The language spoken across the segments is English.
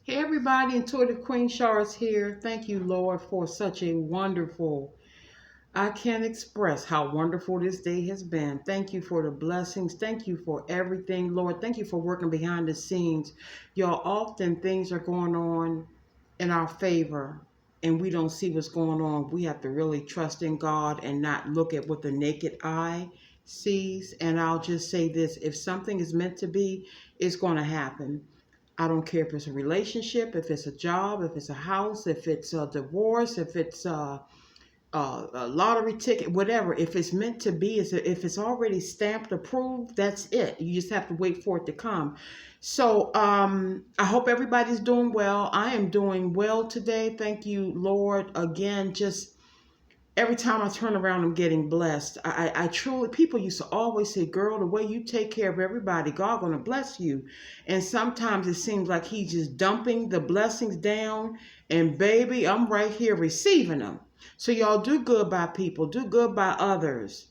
Hey everybody, Intuitive Queen Char's here. Thank you, Lord, for such a wonderful, I can't express how wonderful this day has been. Thank you for the blessings. Thank you for everything, Lord. Thank you for working behind the scenes. Y'all, often things are going on in our favor and we don't see what's going on. We have to really trust in God and not look at what the naked eye sees. And I'll just say this, if something is meant to be, it's going to happen. I don't care if it's a relationship, if it's a job, if it's a house, if it's a divorce, if it's a lottery ticket, whatever. If it's meant to be, if it's already stamped approved, that's it. You just have to wait for it to come. So I hope everybody's doing well. I am doing well today. Thank you, Lord. Again, just every time I turn around, I'm getting blessed. I truly, people used to always say, girl, the way you take care of everybody, God gonna bless you. And sometimes it seems like he's just dumping the blessings down. And baby, I'm right here receiving them. So y'all do good by people, do good by others.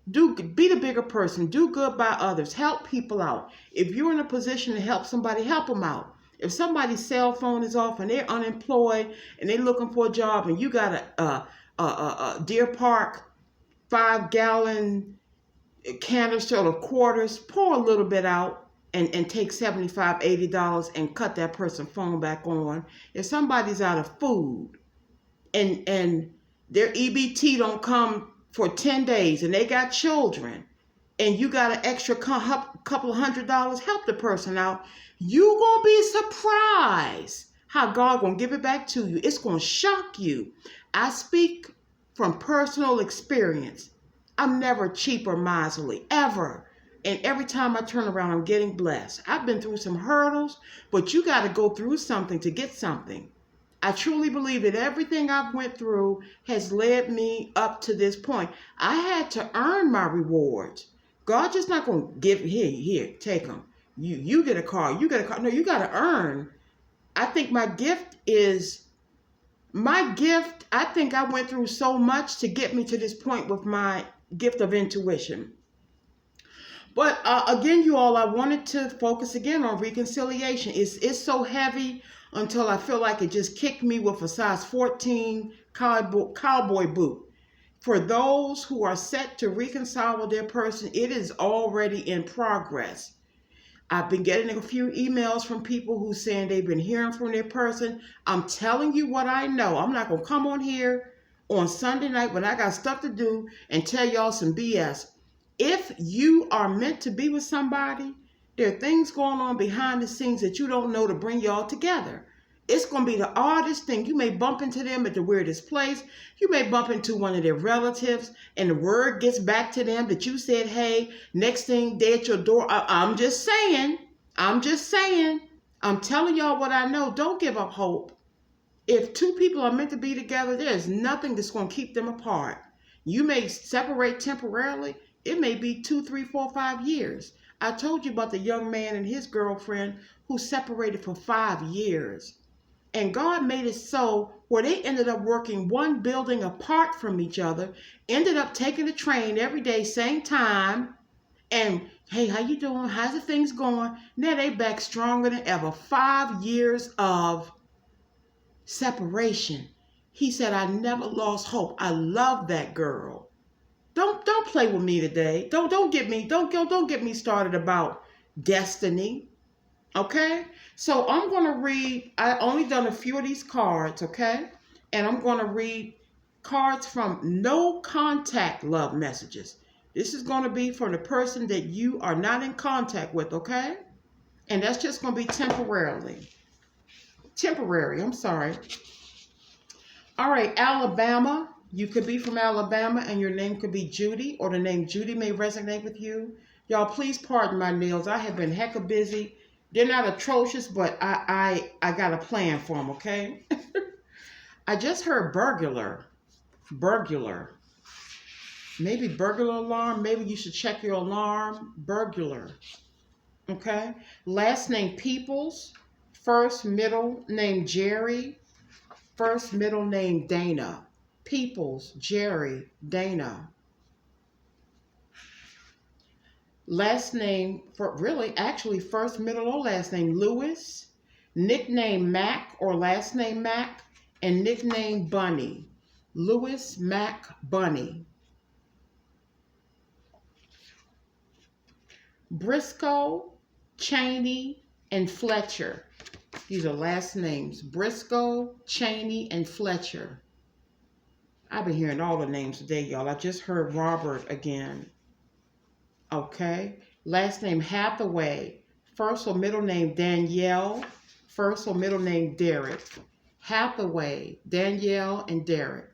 Be the bigger person, do good by others, help people out. If you're in a position to help somebody, help them out. If somebody's cell phone is off and they're unemployed and they're looking for a job and you got Deer Park 5-gallon canister of quarters, pour a little bit out and take $75, $80 and cut that person's phone back on. If somebody's out of food and their EBT don't come for 10 days and they got children and you got an extra couple of $100, help the person out. You gonna be surprised how God gonna give it back to you. It's gonna shock you. I speak from personal experience. I'm never cheap or miserly, ever. And every time I turn around, I'm getting blessed. I've been through some hurdles, but you got to go through something to get something. I truly believe that everything I've went through has led me up to this point. I had to earn my rewards. God just not going to give, here, take them. You get a car, you get a car. No, you got to earn. I think my gift, I think I went through so much to get me to this point with my gift of intuition. But again, you all, I wanted to focus again on reconciliation. It's so heavy until I feel like it just kicked me with a size 14 cowboy boot. For those who are set to reconcile with their person, it is already in progress. I've been getting a few emails from people who saying they've been hearing from their person. I'm telling you what I know. I'm not going to come on here on Sunday night when I got stuff to do and tell y'all some BS. If you are meant to be with somebody, there are things going on behind the scenes that you don't know to bring y'all together. It's going to be the oddest thing. You may bump into them at the weirdest place. You may bump into one of their relatives and the word gets back to them that you said, hey, next thing they at your door. I'm just saying. I'm telling y'all what I know. Don't give up hope. If two people are meant to be together, there's nothing that's going to keep them apart. You may separate temporarily. It may be 2, 3, 4, 5 years. I told you about the young man and his girlfriend who separated for 5 years. And God made it so where they ended up working one building apart from each other, ended up taking the train every day, same time. And hey, how you doing? How's the things going? Now they back stronger than ever. 5 years of separation. He said, I never lost hope. I love that girl. Don't play with me today. Don't get me started about destiny. Okay? So I'm going to read, I only done a few of these cards, okay? And I'm going to read cards from no contact love messages. This is going to be for the person that you are not in contact with, okay? And that's just going to be temporary, I'm sorry. All right, Alabama. You could be from Alabama and your name could be Judy, or the name Judy may resonate with you. Y'all, please pardon my nails. I have been hecka busy. They're not atrocious, but I got a plan for them, okay? I just heard burglar. Maybe burglar alarm. Maybe you should check your alarm. Burglar, okay? Last name Peoples. First, middle name Jerry. First, middle name Dana. Peoples, Jerry, Dana. Last name, actually first, middle, or last name Lewis, Nickname Mac or last name Mac, and nickname Bunny. Lewis Mac Bunny. Briscoe, Cheney, and Fletcher. These are last names. Briscoe, Cheney, and Fletcher. I've been hearing all the names today, y'all. I just heard Robert again. Okay. Last name Hathaway. First or middle name Danielle. First or middle name Derek. Hathaway, Danielle, and Derek.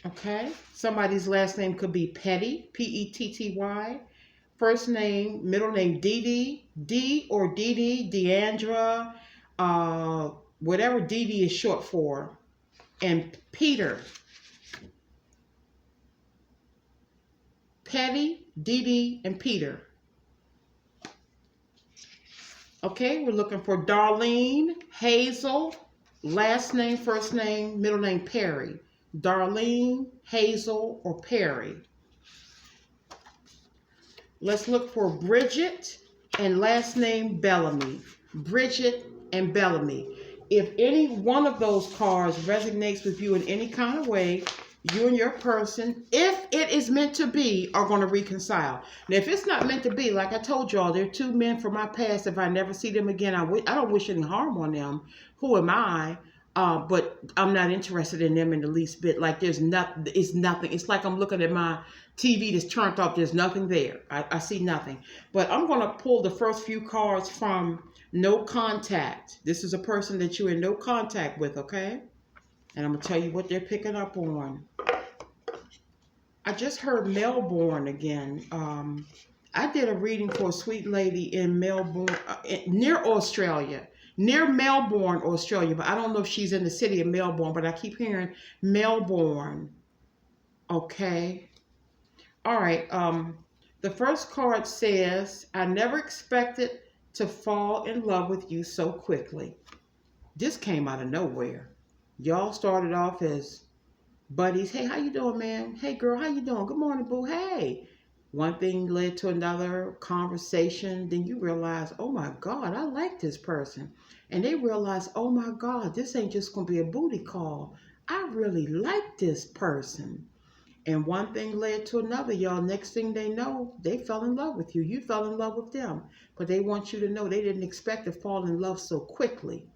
Okay. Somebody's last name could be Petty, Petty. First name, middle name Dee Dee, D or Dee Dee, Deandra, whatever Dee Dee is short for, and Peter. Petty, Dee Dee, and Peter. Okay, we're looking for Darlene, Hazel, last name, first name, middle name Perry. Darlene, Hazel, or Perry. Let's look for Bridget and last name Bellamy. Bridget and Bellamy. If any one of those cards resonates with you in any kind of way, you and your person, if it is meant to be, are going to reconcile. Now, if it's not meant to be, like I told y'all, they're two men from my past. If I never see them again, I don't wish any harm on them. Who am I? But I'm not interested in them in the least bit. Like there's nothing. It's nothing. It's like I'm looking at my TV that's turned off. There's nothing there. I see nothing. But I'm going to pull the first few cards from No Contact. This is a person that you're in no contact with, okay? And I'm going to tell you what they're picking up on. I just heard Melbourne again. I did a reading for a sweet lady in Melbourne, near Australia. Near Melbourne, Australia. But I don't know if she's in the city of Melbourne, but I keep hearing Melbourne. Okay. All right. The first card says, I never expected to fall in love with you so quickly. This came out of nowhere. Y'all started off as buddies. Hey, how you doing, man? Hey, girl, how you doing? Good morning, boo. Hey. One thing led to another conversation. Then you realize, oh my God, I like this person. And they realize, oh my God, this ain't just going to be a booty call. I really like this person. And one thing led to another, y'all. Next thing they know, they fell in love with you. You fell in love with them. But they want you to know they didn't expect to fall in love so quickly.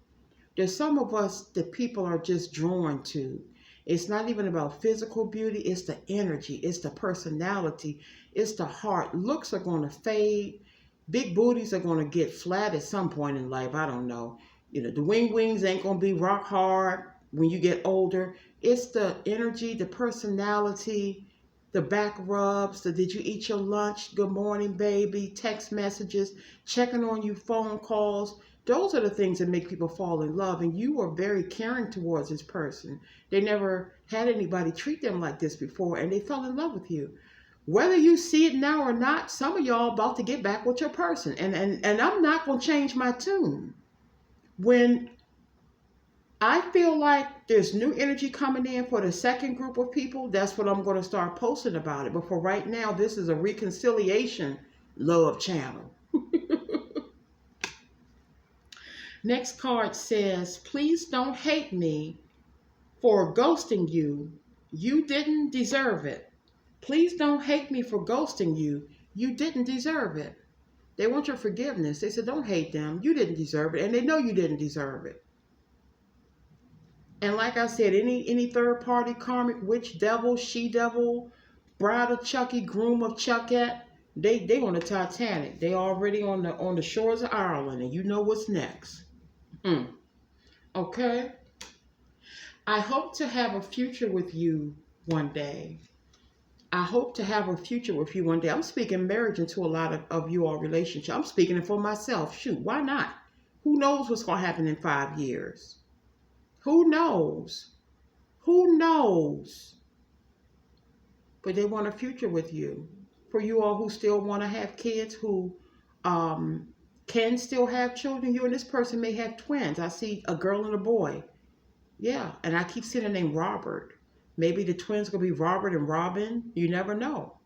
There's some of us that people are just drawn to. It's not even about physical beauty. It's the energy. It's the personality. It's the heart. Looks are going to fade. Big booties are going to get flat at some point in life. I don't know. You know, the wings ain't going to be rock hard when you get older. It's the energy, the personality, the back rubs, the did you eat your lunch? Good morning, baby. Text messages, checking on you, phone calls. Those are the things that make people fall in love. And you are very caring towards this person. They never had anybody treat them like this before, and they fell in love with you. Whether you see it now or not, some of y'all about to get back with your person. And I'm not going to change my tune. When I feel like there's new energy coming in for the second group of people, that's what I'm going to start posting about it. But for right now, this is a reconciliation love channel. Next card says, please don't hate me for ghosting you. You didn't deserve it. Please don't hate me for ghosting you. You didn't deserve it. They want your forgiveness. They said, don't hate them. You didn't deserve it. And they know you didn't deserve it. And like I said, any third party karmic witch, devil, she devil, bride of Chucky, groom of Chuckette, they on the Titanic. They already on the shores of Ireland, and you know what's next. Okay. I hope to have a future with you one day. I hope to have a future with you one day. I'm speaking marriage into a lot of you all relationship. I'm speaking it for myself. Shoot, why not? Who knows what's going to happen in 5 years? Who knows? Who knows? But they want a future with you. For you all who still want to have kids, who can still have children, you and this person may have twins. I see a girl and a boy. Yeah, and I keep seeing the name Robert. Maybe the twins going to be Robert and Robin. You never know.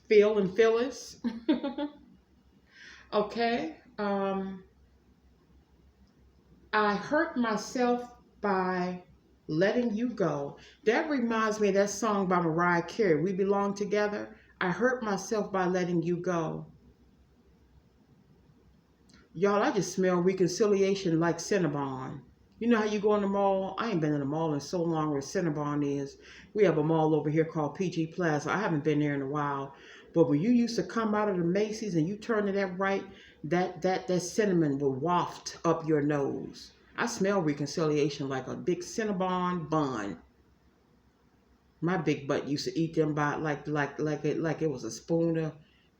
Phil and Phyllis. Okay. I hurt myself by letting you go. That reminds me of that song by Mariah Carey, We Belong Together. I hurt myself by letting you go. Y'all, I just smell reconciliation like Cinnabon. You know how you go in the mall? I ain't been in the mall in so long where Cinnabon is. We have a mall over here called PG Plaza. I haven't been there in a while. But when you used to come out of the Macy's and you turn to that right, that cinnamon will waft up your nose. I smell reconciliation like a big Cinnabon bun. My big butt used to eat them by like it was a spoon of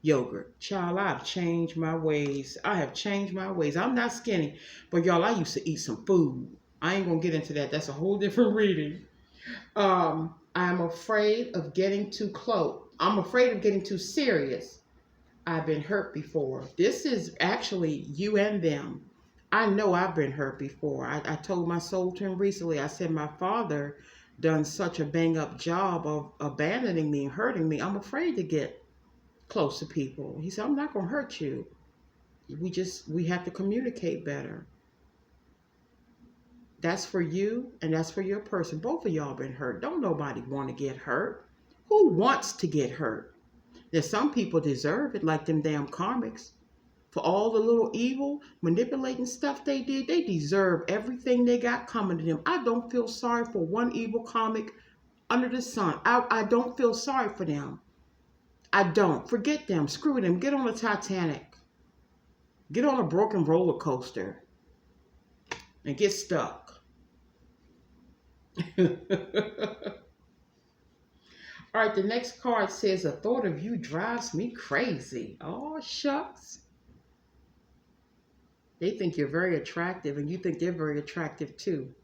yogurt. Child, I've changed my ways. I have changed my ways. I'm not skinny, but y'all, I used to eat some food. I ain't gonna get into that. That's a whole different reading. I'm afraid of getting too close. I'm afraid of getting too serious. I've been hurt before. This is actually you and them. I know I've been hurt before. I told my soul twin recently, I said my father done such a bang up job of abandoning me and hurting me. I'm afraid to get close to people. He said, I'm not gonna hurt you. We have to communicate better. That's for you and that's for your person. Both of y'all been hurt. Don't nobody want to get hurt. Who wants to get hurt? There's some people deserve it, like them damn comics. For all the little evil, manipulating stuff they did, they deserve everything they got coming to them. I don't feel sorry for one evil comic under the sun. I don't feel sorry for them. I don't. Forget them. Screw them. Get on the Titanic. Get on a broken roller coaster and get stuck. All right, the next card says, the thought of you drives me crazy. Oh, shucks. They think you're very attractive and you think they're very attractive too.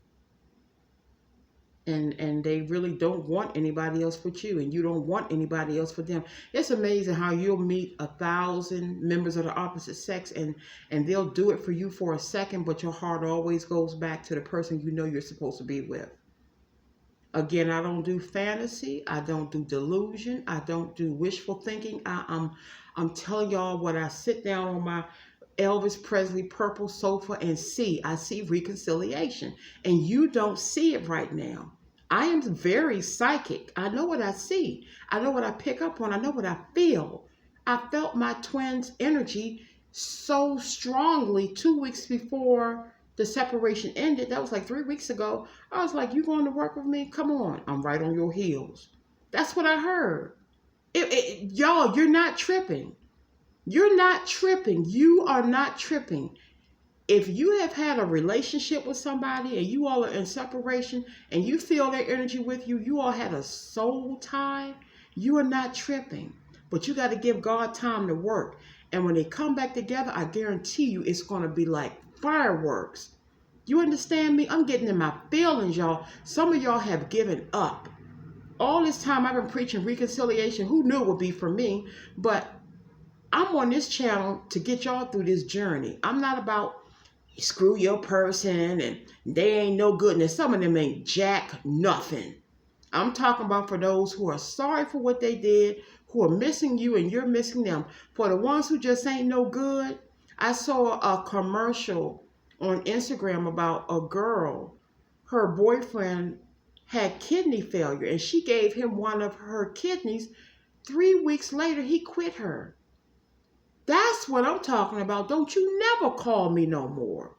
And they really don't want anybody else but you, and you don't want anybody else for them. It's amazing how you'll meet 1,000 members of the opposite sex and they'll do it for you for a second, but your heart always goes back to the person you know you're supposed to be with. Again, I don't do fantasy. I don't do delusion. I don't do wishful thinking. I'm telling y'all what I sit down on my Elvis Presley purple sofa and see. I see reconciliation, and you don't see it right now. I am very psychic. I know what I see. I know what I pick up on. I know what I feel. I felt my twins' energy so strongly 2 weeks before the separation ended. That was like 3 weeks ago. I was like, you going to work with me? Come on. I'm right on your heels. That's what I heard. Y'all, you're not tripping. You're not tripping. You are not tripping. If you have had a relationship with somebody and you all are in separation and you feel their energy with you, you all had a soul tie, you are not tripping. But you got to give God time to work. And when they come back together, I guarantee you it's going to be like fireworks. You understand me? I'm getting in my feelings, y'all. Some of y'all have given up. All this time I've been preaching reconciliation. Who knew it would be for me? But I'm on this channel to get y'all through this journey. I'm not about screw your person and they ain't no good. And some of them ain't jack nothing. I'm talking about for those who are sorry for what they did, who are missing you and you're missing them. For the ones who just ain't no good, I saw a commercial on Instagram about a girl. Her boyfriend had kidney failure and she gave him one of her kidneys. 3 weeks later, he quit her. That's what I'm talking about. Don't you never call me no more.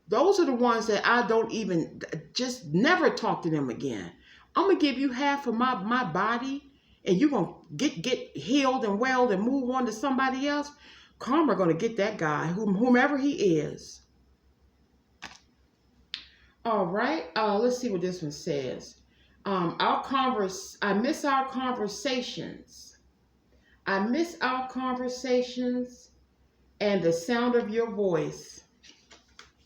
Those are the ones that I don't even, just never talk to them again. I'm going to give you half of my body and you're going to get healed and well and move on to somebody else. Karma going to get that guy, whomever he is. All right. Let's see what this one says. I miss our conversations. I miss our conversations and the sound of your voice.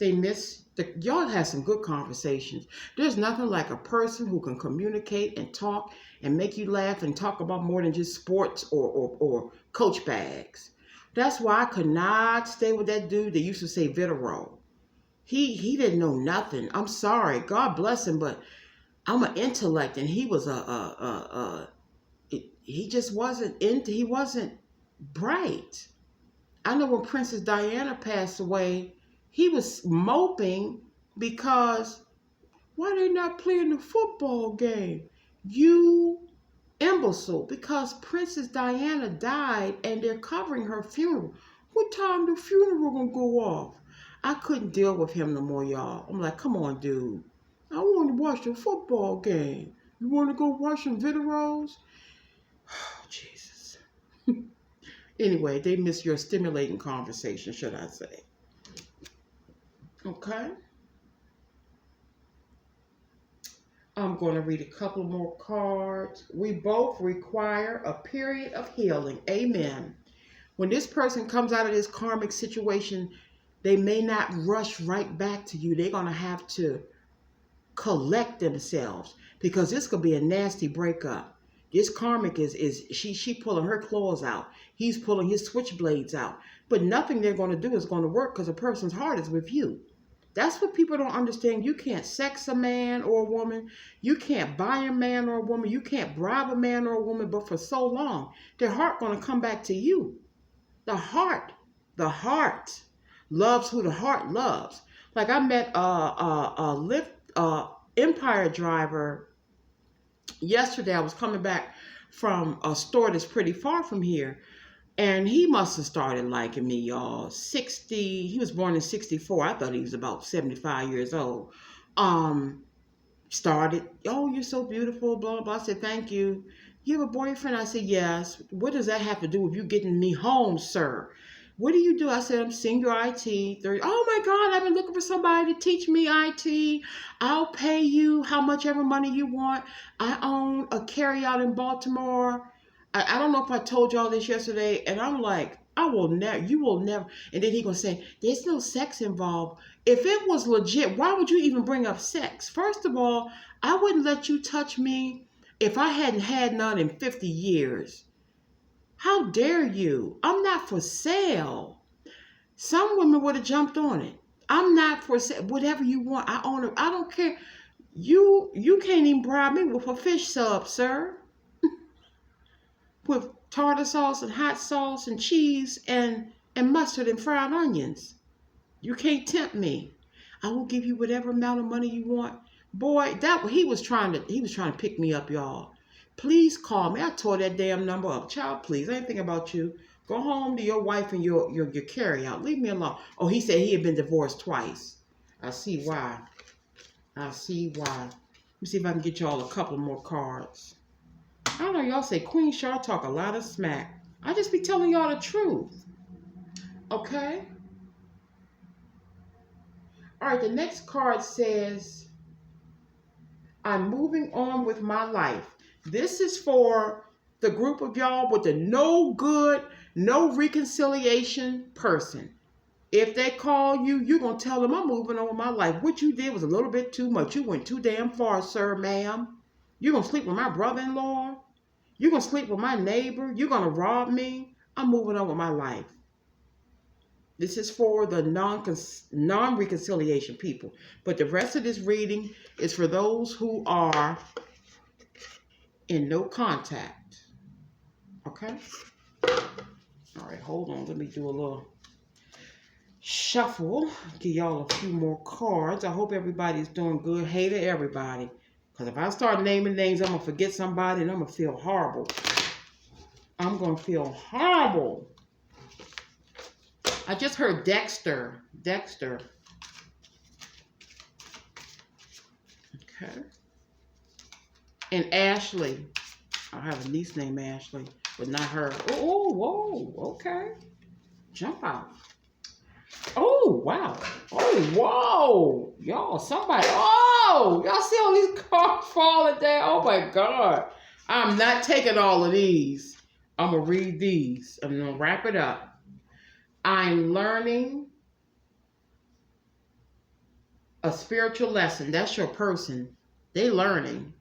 Y'all have some good conversations. There's nothing like a person who can communicate and talk and make you laugh and talk about more than just sports or coach bags. That's why I could not stay with that dude that used to say Vitero. He didn't know nothing. I'm sorry. God bless him, but I'm an intellect and he was he just wasn't he wasn't bright. I know when Princess Diana passed away, he was moping because why they not playing the football game? You imbecile, because Princess Diana died and they're covering her funeral. What time the funeral gonna go off? I couldn't deal with him no more, y'all. I'm like, come on, dude. I want to watch the football game. You want to go watch some videos? Oh, Jesus. Anyway, they miss your stimulating conversation, should I say. Okay. I'm going to read a couple more cards. We both require a period of healing. Amen. When this person comes out of this karmic situation, they may not rush right back to you. They're going to have to collect themselves because this could be a nasty breakup. This karmic is she pulling her claws out. He's pulling his switchblades out. But nothing they're going to do is going to work because the person's heart is with you. That's what people don't understand. You can't sex a man or a woman. You can't buy a man or a woman. You can't bribe a man or a woman. But for so long, their heart going to come back to you. The heart loves who the heart loves. Like I met a Lyft Empire driver yesterday. I was coming back from a store that's pretty far from here. And he must have started liking me, y'all. 60, he was born in 64. I thought he was about 75 years old. Started, oh, you're so beautiful, blah, blah, blah. I said, thank you. You have a boyfriend? I said, yes. What does that have to do with you getting me home, sir? What do you do? I said, I'm senior IT. 30. Oh my God, I've been looking for somebody to teach me IT. I'll pay you how much ever money you want. I own a carryout in Baltimore. I don't know if I told y'all this yesterday, and I'm like, I will never, you will never. And then he gonna say, there's no sex involved. If it was legit, why would you even bring up sex? First of all, I wouldn't let you touch me if I hadn't had none in 50 years. How dare you? I'm not for sale. Some women would have jumped on it. I'm not for sale. Whatever you want, I own it. I don't care. You can't even bribe me with a fish sub, sir. With tartar sauce and hot sauce and cheese and mustard and fried onions. You can't tempt me. I will give you whatever amount of money you want. Boy, he was trying to pick me up, y'all. Please call me. I tore that damn number up. Child, please. I ain't thinking about you. Go home to your wife and your carry out. Leave me alone. Oh, he said he had been divorced twice. I see why. Let me see if I can get y'all a couple more cards. I don't know, y'all say Queen Shar talk a lot of smack. I just be telling y'all the truth. Okay? All right, the next card says, I'm moving on with my life. This is for the group of y'all with the no good, no reconciliation person. If they call you, you're going to tell them I'm moving on with my life. What you did was a little bit too much. You went too damn far, sir, ma'am. You're going to sleep with my brother-in-law. You're going to sleep with my neighbor. You're going to rob me. I'm moving on with my life. This is for the non-reconciliation people. But the rest of this reading is for those who are in no contact. Okay? All right, hold on. Let me do a little shuffle. Give y'all a few more cards. I hope everybody's doing good. Hey to everybody. Because if I start naming names, I'm going to forget somebody and I'm going to feel horrible. I'm going to feel horrible. I just heard Dexter. Okay. And Ashley. I have a niece named Ashley, but not her. Oh, whoa. Okay. Jump out. Oh, wow. Oh, whoa. Y'all, somebody. Oh, y'all see all these cards falling down? Oh, my God. I'm not taking all of these. I'm going to read these. I'm going to wrap it up. I'm learning a spiritual lesson. That's your person. They learning.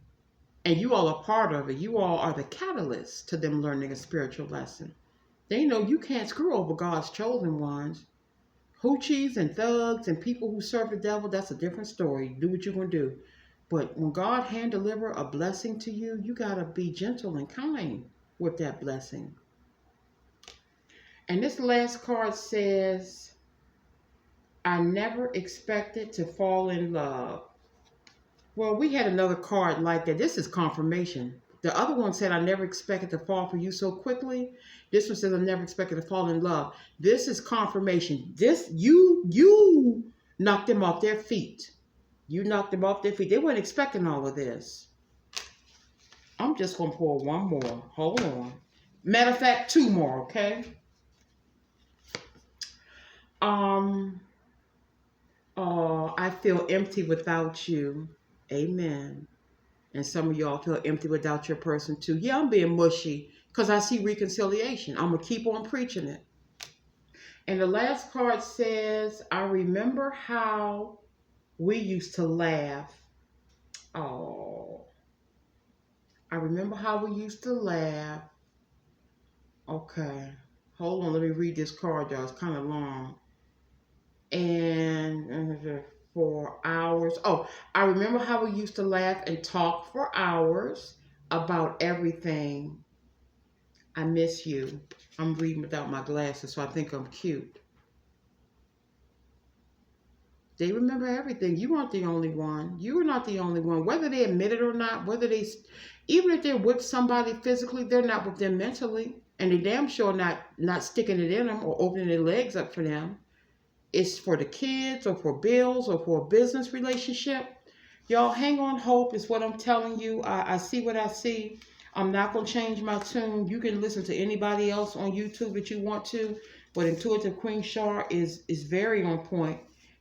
And you all are part of it. You all are the catalyst to them learning a spiritual lesson. They know you can't screw over God's chosen ones. Hoochies and thugs and people who serve the devil, that's a different story. Do what you're going to do. But when God hand deliver a blessing to you, you got to be gentle and kind with that blessing. And this last card says, I never expected to fall in love. Well, we had another card like that. This is confirmation. The other one said, I never expected to fall for you so quickly. This one says, I never expected to fall in love. This is confirmation. This, you knocked them off their feet. You knocked them off their feet. They weren't expecting all of this. I'm just going to pour one more. Hold on. Matter of fact, two more, okay? I feel empty without you. Amen. And some of y'all feel empty without your person too. Yeah, I'm being mushy because I see reconciliation. I'm going to keep on preaching it. And the last card says, I remember how we used to laugh. Oh, I remember how we used to laugh. Okay. Hold on. Let me read this card, y'all. It's kind of long. And for hours. Oh, I remember how we used to laugh and talk for hours about everything. I miss you. I'm reading without my glasses, so I think I'm cute. They remember everything. You weren't the only one. You were not the only one. Whether they admit it or not, even if they're with somebody physically, they're not with them mentally. And they damn sure not sticking it in them or opening their legs up for them. It's for the kids or for bills or for a business relationship. Y'all hang on hope is what I'm telling you. I see what I see. I'm not going to change my tune. You can listen to anybody else on YouTube that you want to. But Intuitive Queen Shar is very on point.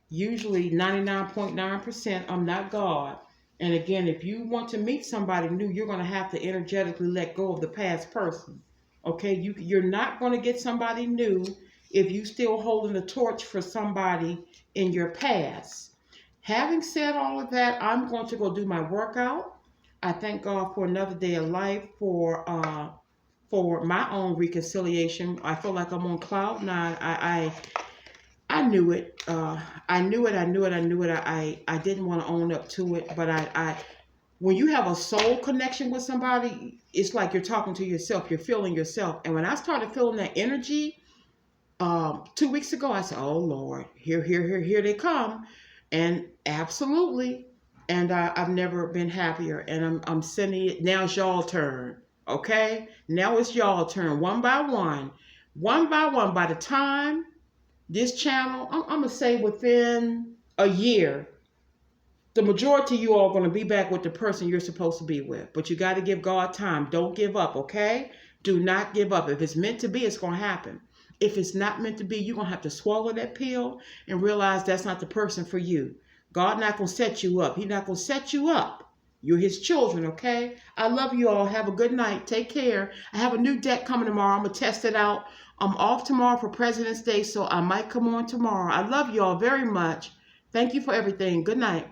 Usually 99.9%. I'm not God. And again, if you want to meet somebody new, you're going to have to energetically let go of the past person. Okay? You're not going to get somebody new if you still holding the torch for somebody in your past. Having said all of that, I'm going to go do my workout. I thank God for another day of life, for my own reconciliation. I feel like I'm on cloud nine. I knew it. I knew it. I didn't want to own up to it, but when you have a soul connection with somebody, it's like you're talking to yourself. You're feeling yourself. And when I started feeling that energy, 2 weeks ago, I said, oh, Lord, here they come. And absolutely. And I've never been happier. And I'm sending it. Now it's y'all turn. Okay? Now it's y'all turn. One by one. One by one. By the time this channel, I'm going to say within a year, the majority of you all are going to be back with the person you're supposed to be with. But you got to give God time. Don't give up, okay? Do not give up. If it's meant to be, it's going to happen. If it's not meant to be, you're going to have to swallow that pill and realize that's not the person for you. God not going to set you up. He's not going to set you up. You're his children, okay? I love you all. Have a good night. Take care. I have a new deck coming tomorrow. I'm going to test it out. I'm off tomorrow for President's Day, so I might come on tomorrow. I love you all very much. Thank you for everything. Good night.